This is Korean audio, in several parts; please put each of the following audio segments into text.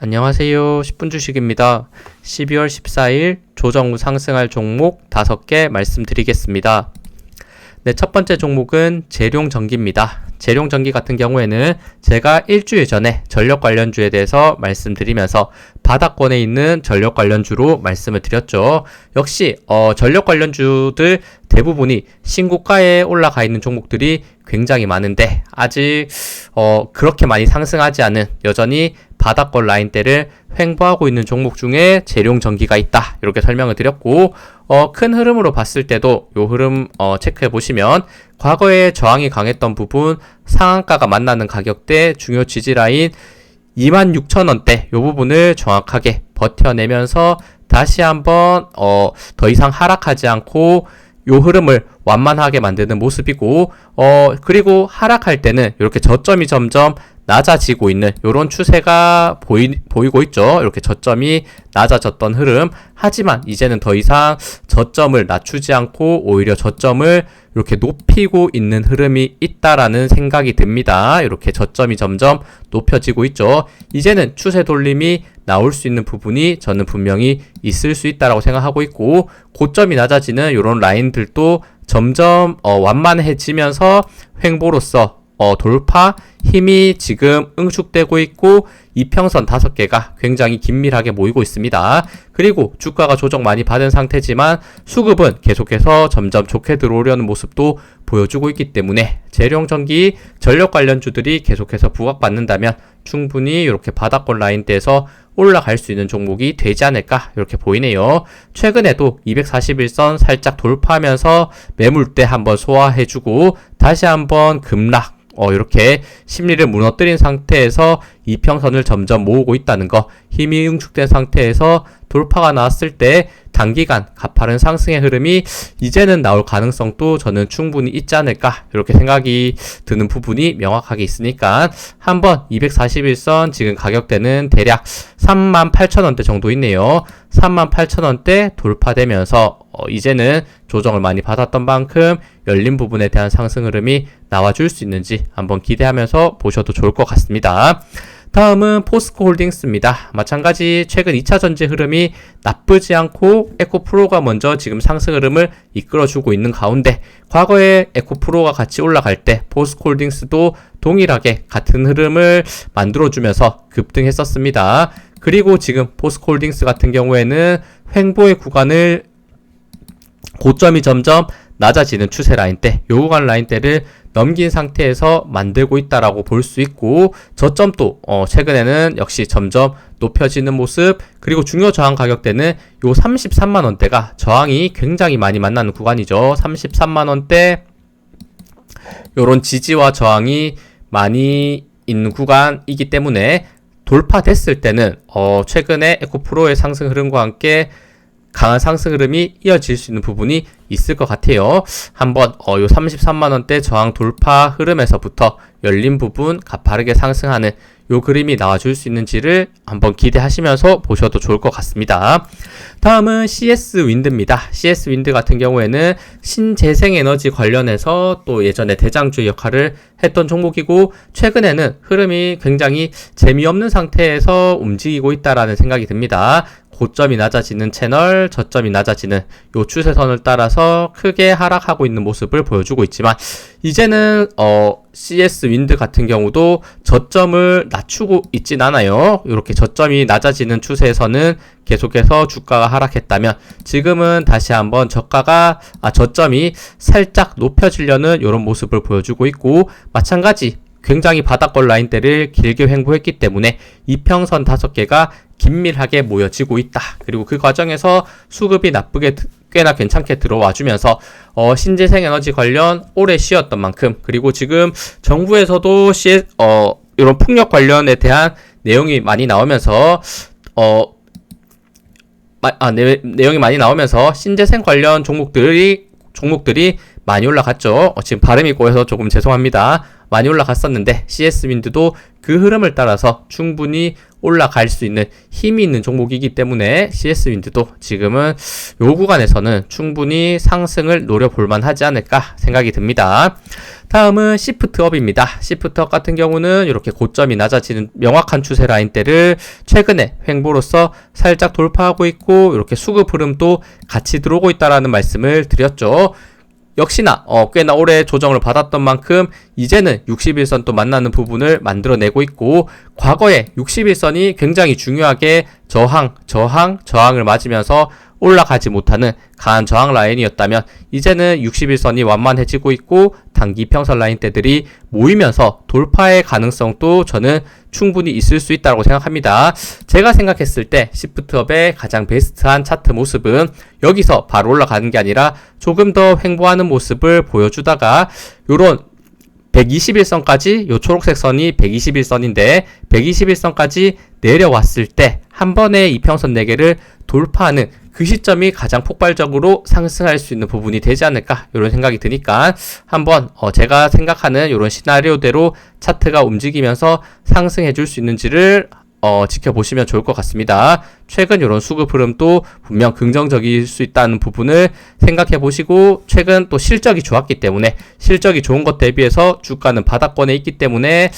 안녕하세요. 10분 주식입니다. 12월 14일 조정 후 상승할 종목 5개 말씀드리겠습니다. 네, 첫 번째 종목은 재룡전기입니다. 재룡전기 같은 경우에는 제가 일주일 전에 전력 관련주에 대해서 말씀드리면서 바닥권에 있는 전력 관련주로 말씀을 드렸죠. 역시 전력 관련주들 대부분이 신고가에 올라가 있는 종목들이 굉장히 많은데 아직 그렇게 많이 상승하지 않은 여전히 바닥권 라인대를 횡보하고 있는 종목 중에 재룡전기가 있다. 이렇게 설명을 드렸고 큰 흐름으로 봤을 때도 요 흐름 체크해 보시면 과거에 저항이 강했던 부분 상한가가 만나는 가격대 중요 지지라인 26,000원대 요 부분을 정확하게 버텨내면서 다시 한번 더 이상 하락하지 않고 요 흐름을 완만하게 만드는 모습이고 그리고 하락할 때는 이렇게 저점이 점점 낮아지고 있는 이런 추세가 보이고 있죠. 이렇게 저점이 낮아졌던 흐름. 하지만 이제는 더 이상 저점을 낮추지 않고 오히려 저점을 이렇게 높이고 있는 흐름이 있다라는 생각이 듭니다. 이렇게 저점이 점점 높여지고 있죠. 이제는 추세 돌림이 나올 수 있는 부분이 저는 분명히 있을 수 있다라고 생각하고 있고 고점이 낮아지는 이런 라인들도 점점 완만해지면서 횡보로서 돌파 힘이 지금 응축되고 있고 이평선 5개가 굉장히 긴밀하게 모이고 있습니다. 그리고 주가가 조정 많이 받은 상태지만 수급은 계속해서 점점 좋게 들어오려는 모습도 보여주고 있기 때문에 재룡전기 전력 관련주들이 계속해서 부각받는다면 충분히 이렇게 바닥권 라인대에서 올라갈 수 있는 종목이 되지 않을까 이렇게 보이네요. 최근에도 241선 살짝 돌파하면서 매물대 한번 소화해주고 다시 한번 급락 이렇게 심리를 무너뜨린 상태에서 이평선을 점점 모으고 있다는 거, 힘이 응축된 상태에서 돌파가 나왔을 때 단기간 가파른 상승의 흐름이 이제는 나올 가능성도 저는 충분히 있지 않을까 이렇게 생각이 드는 부분이 명확하게 있으니까 한번 241선 지금 가격대는 대략 38,000원대 정도 있네요. 38,000원대 돌파되면서 이제는 조정을 많이 받았던 만큼 열린 부분에 대한 상승 흐름이 나와줄 수 있는지 한번 기대하면서 보셔도 좋을 것 같습니다. 다음은 포스코홀딩스입니다. 마찬가지 최근 2차 전지 흐름이 나쁘지 않고 에코프로가 먼저 지금 상승 흐름을 이끌어주고 있는 가운데 과거에 에코프로가 같이 올라갈 때 포스코홀딩스도 동일하게 같은 흐름을 만들어주면서 급등했었습니다. 그리고 지금 포스코홀딩스 같은 경우에는 횡보의 구간을 고점이 점점 낮아지는 추세 라인대, 요 구간 라인대를 넘긴 상태에서 만들고 있다라고 볼 수 있고 저점도 최근에는 역시 점점 높여지는 모습. 그리고 중요 저항 가격대는 요 33만원대가 저항이 굉장히 많이 만나는 구간이죠. 33만원대 요런 지지와 저항이 많이 있는 구간이기 때문에 돌파됐을 때는 최근에 에코프로의 상승 흐름과 함께 강한 상승 흐름이 이어질 수 있는 부분이 있을 것 같아요. 한번 요 33만원대 저항 돌파 흐름에서부터 열린 부분 가파르게 상승하는 요 그림이 나와줄 수 있는지를 한번 기대하시면서 보셔도 좋을 것 같습니다. 다음은 CS 윈드입니다. CS 윈드 같은 경우에는 신재생에너지 관련해서 또 예전에 대장주 역할을 했던 종목이고 최근에는 흐름이 굉장히 재미없는 상태에서 움직이고 있다라는 생각이 듭니다. 고점이 낮아지는 채널, 저점이 낮아지는 요 추세선을 따라서 크게 하락하고 있는 모습을 보여주고 있지만 이제는 CS 윈드 같은 경우도 저점을 낮추고 있진 않아요. 이렇게 저점이 낮아지는 추세에서는 계속해서 주가가 하락했다면 지금은 다시 한번 저점이 살짝 높여지려는 이런 모습을 보여주고 있고 마찬가지 굉장히 바닥권 라인대를 길게 횡보했기 때문에 이평선 5개가 긴밀하게 모여지고 있다. 그리고 그 과정에서 수급이 나쁘게 꽤나 괜찮게 들어와 주면서 신재생에너지 관련 오래 쉬었던 만큼 그리고 지금 정부에서도 이런 풍력 관련에 대한 내용이 많이 나오면서 내용이 많이 나오면서 신재생 관련 종목들이 많이 올라갔죠. 지금 발음이 꼬여서 조금 죄송합니다. 많이 올라갔었는데 CS 윈드도 그 흐름을 따라서 충분히 올라갈 수 있는 힘이 있는 종목이기 때문에 CS윈드도 지금은 요 구간에서는 충분히 상승을 노려볼 만하지 않을까 생각이 듭니다. 다음은 시프트업입니다. 시프트업 같은 경우는 이렇게 고점이 낮아지는 명확한 추세 라인대를 최근에 횡보로서 살짝 돌파하고 있고 이렇게 수급 흐름도 같이 들어오고 있다라는 말씀을 드렸죠. 역시나 꽤나 오래 조정을 받았던 만큼 이제는 61선 또 만나는 부분을 만들어내고 있고 과거에 61선이 굉장히 중요하게 저항을 맞으면서 올라가지 못하는 강한 저항 라인이었다면 이제는 61선이 완만해지고 있고 단기 평선 라인대들이 모이면서 돌파의 가능성도 저는 충분히 있을 수 있다고 생각합니다. 제가 생각했을 때 시프트업의 가장 베스트한 차트 모습은 여기서 바로 올라가는 게 아니라 조금 더 횡보하는 모습을 보여주다가 요런 121선까지 요 초록색 선이 121선인데 121선까지 내려왔을 때 한 번에 이평선 4개를 돌파하는 그 시점이 가장 폭발적으로 상승할 수 있는 부분이 되지 않을까 이런 생각이 드니까 한번 제가 생각하는 이런 시나리오대로 차트가 움직이면서 상승해 줄 수 있는지를 지켜보시면 좋을 것 같습니다. 최근 이런 수급 흐름도 분명 긍정적일 수 있다는 부분을 생각해 보시고 최근 또 실적이 좋았기 때문에 실적이 좋은 것 대비해서 주가는 바닥권에 있기 때문에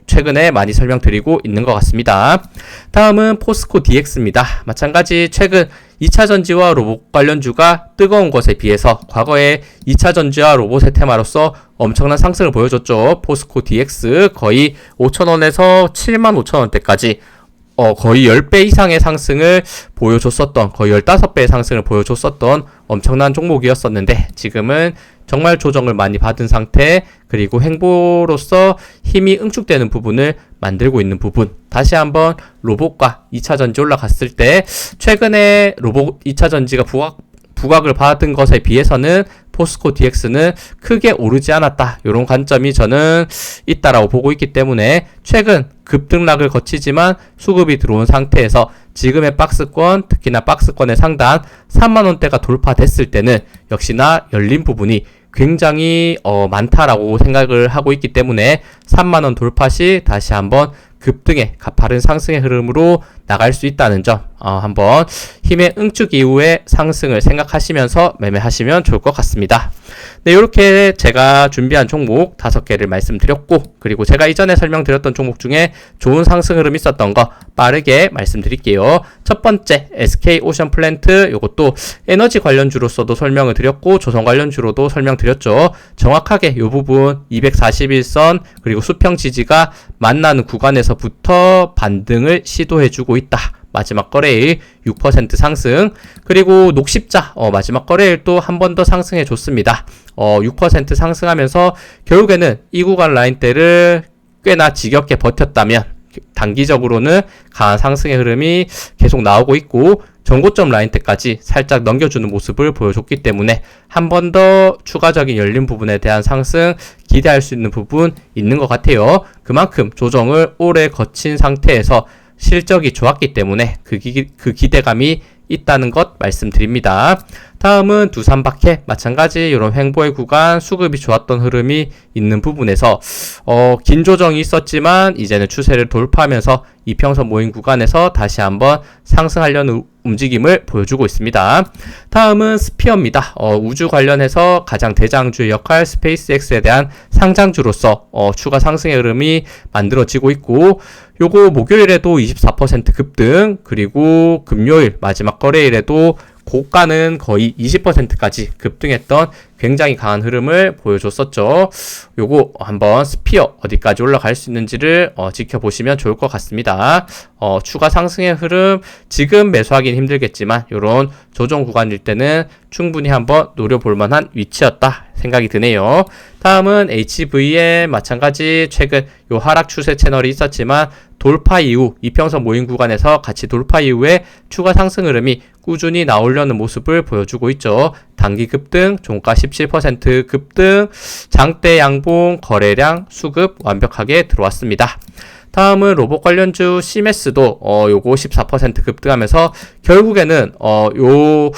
최근에 많이 설명드리고 있는 것 같습니다. 다음은 포스코 DX입니다. 마찬가지 최근 2차 전지와 로봇 관련주가 뜨거운 것에 비해서 과거에 2차 전지와 로봇의 테마로서 엄청난 상승을 보여줬죠. 포스코 DX 거의 5,000원에서 75,000원대까지 거의 10배 이상의 상승을 보여줬었던, 거의 15배의 상승을 보여줬었던 엄청난 종목이었었는데 지금은 정말 조정을 많이 받은 상태, 그리고 횡보로서 힘이 응축되는 부분을 만들고 있는 부분. 다시 한번 로봇과 2차 전지 올라갔을 때 최근에 로봇 2차 전지가 부각을 받은 것에 비해서는 포스코 DX는 크게 오르지 않았다. 이런 관점이 저는 있다라고 보고 있기 때문에 최근 급등락을 거치지만 수급이 들어온 상태에서 지금의 박스권, 특히나 박스권의 상단 3만원대가 돌파됐을 때는 역시나 열린 부분이 굉장히 많다라고 생각을 하고 있기 때문에 3만원 돌파 시 다시 한번 급등의 가파른 상승의 흐름으로 나갈 수 있다는 점 한번 힘의 응축 이후의 상승을 생각하시면서 매매하시면 좋을 것 같습니다. 네, 이렇게 제가 준비한 종목 5개를 말씀드렸고 그리고 제가 이전에 설명드렸던 종목 중에 좋은 상승 흐름이 있었던 거 빠르게 말씀드릴게요. 첫 번째 SK오션플랜트, 이것도 에너지 관련주로서도 설명을 드렸고 조선 관련주로도 설명드렸죠. 정확하게 이 부분 241선 그리고 수평 지지가 만나는 구간에서부터 반등을 시도해주고 있다. 마지막 거래일 6% 상승, 그리고 녹십자 마지막 거래일 또 한 번 더 상승해 줬습니다. 6% 상승하면서 결국에는 이 구간 라인대를 꽤나 지겹게 버텼다면 단기적으로는 강한 상승의 흐름이 계속 나오고 있고 전고점 라인대까지 살짝 넘겨주는 모습을 보여줬기 때문에 한 번 더 추가적인 열린 부분에 대한 상승 기대할 수 있는 부분 있는 것 같아요. 그만큼 조정을 오래 거친 상태에서 실적이 좋았기 때문에 그 기대감이 있다는 것 말씀드립니다. 다음은 두산박해, 마찬가지 이런 횡보의 구간 수급이 좋았던 흐름이 있는 부분에서 긴 조정이 있었지만 이제는 추세를 돌파하면서 이평선 모인 구간에서 다시 한번 상승하려는 움직임을 보여주고 있습니다. 다음은 스피어입니다. 우주 관련해서 가장 대장주의 역할 스페이스X에 대한 상장주로서 추가 상승의 흐름이 만들어지고 있고 요거 목요일에도 24% 급등, 그리고 금요일 마지막 거래일에도 고가는 거의 20%까지 급등했던 굉장히 강한 흐름을 보여줬었죠. 요거 한번 스피어 어디까지 올라갈 수 있는지를 지켜보시면 좋을 것 같습니다. 추가 상승의 흐름 지금 매수하기는 힘들겠지만 요런 조정 구간일 때는 충분히 한번 노려볼 만한 위치였다 생각이 드네요. 다음은 HVM, 마찬가지 최근 요 하락 추세 채널이 있었지만 돌파 이후 이평선 모임 구간에서 같이 돌파 이후에 추가 상승 흐름이 꾸준히 나오려는 모습을 보여주고 있죠. 단기 급등, 종가 17% 급등, 장대 양봉, 거래량, 수급 완벽하게 들어왔습니다. 다음은 로봇 관련주 시메스도 요거 14% 급등하면서 결국에는 요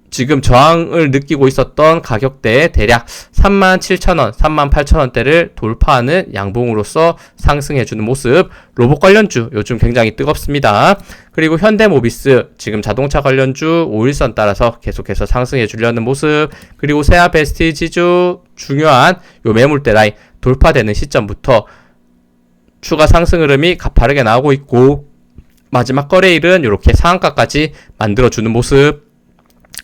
지금 저항을 느끼고 있었던 가격대에 대략 37,000원, 38,000원대를 돌파하는 양봉으로서 상승해주는 모습. 로봇 관련주 요즘 굉장히 뜨겁습니다. 그리고 현대모비스 지금 자동차 관련주 5일선 따라서 계속해서 상승해 주려는 모습. 그리고 세아베스티지주 중요한 요 매물대 라인 돌파되는 시점부터 추가 상승 흐름이 가파르게 나오고 있고, 마지막 거래일은 이렇게 상한가까지 만들어주는 모습.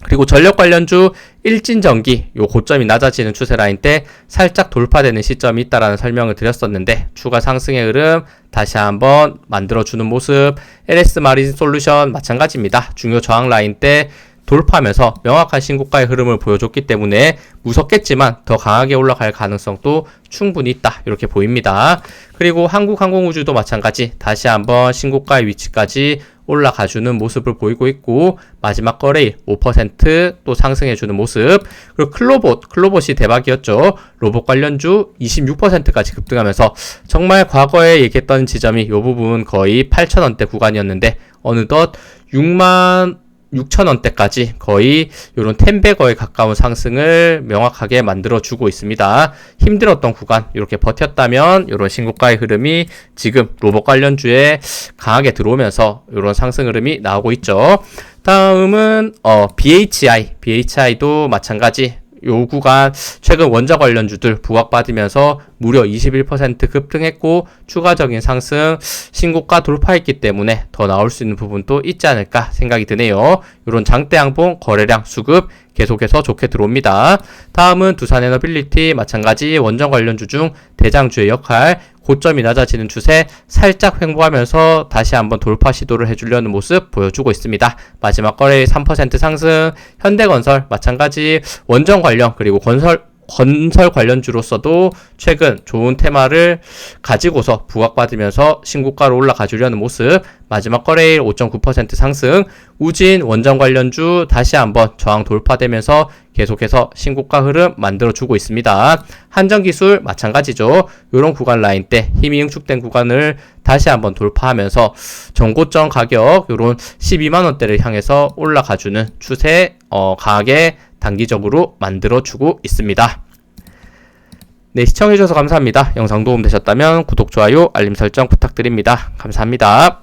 그리고 전력 관련주 일진전기 요 고점이 낮아지는 추세 라인 때 살짝 돌파되는 시점이 있다라는 설명을 드렸었는데, 추가 상승의 흐름 다시 한번 만들어주는 모습. LS 마린 솔루션 마찬가지입니다. 중요 저항 라인 때 돌파하면서 명확한 신고가의 흐름을 보여줬기 때문에 무섭겠지만 더 강하게 올라갈 가능성도 충분히 있다, 이렇게 보입니다. 그리고 한국항공우주도 마찬가지 다시 한번 신고가의 위치까지 올라가주는 모습을 보이고 있고, 마지막 거래일 5% 또 상승해주는 모습. 그리고 클로봇이 대박이었죠. 로봇 관련주 26%까지 급등하면서 정말 과거에 얘기했던 지점이 이 부분 거의 8,000원대 구간이었는데 어느덧 66,000원대까지 거의 요런 10배거에 가까운 상승을 명확하게 만들어주고 있습니다. 힘들었던 구간 이렇게 버텼다면 요런 신고가의 흐름이 지금 로봇 관련주에 강하게 들어오면서 요런 상승 흐름이 나오고 있죠. 다음은 BHI도 마찬가지. 요 구간 최근 원자 관련주들 부각받으면서 무려 21% 급등했고, 추가적인 상승 신고가 돌파했기 때문에 더 나올 수 있는 부분도 있지 않을까 생각이 드네요. 이런 장대 양봉 거래량 수급 계속해서 좋게 들어옵니다. 다음은 두산에너빌리티 마찬가지 원전 관련주 중 대장주의 역할, 고점이 낮아지는 추세 살짝 횡보하면서 다시 한번 돌파 시도를 해주려는 모습 보여주고 있습니다. 마지막 거래일 3% 상승. 현대건설 마찬가지 원전 관련 그리고 건설 관련주로서도 최근 좋은 테마를 가지고서 부각받으면서 신고가로 올라가 주려는 모습. 마지막 거래일 5.9% 상승. 우진 원전 관련주 다시 한번 저항 돌파되면서 계속해서 신고가 흐름 만들어주고 있습니다. 한전기술 마찬가지죠. 이런 구간 라인 때 힘이 응축된 구간을 다시 한번 돌파하면서 전고점 가격 이런 12만원대를 향해서 올라가주는 추세 강하게 단기적으로 만들어주고 있습니다. 네, 시청해주셔서 감사합니다. 영상 도움되셨다면 구독, 좋아요, 알림 설정 부탁드립니다. 감사합니다.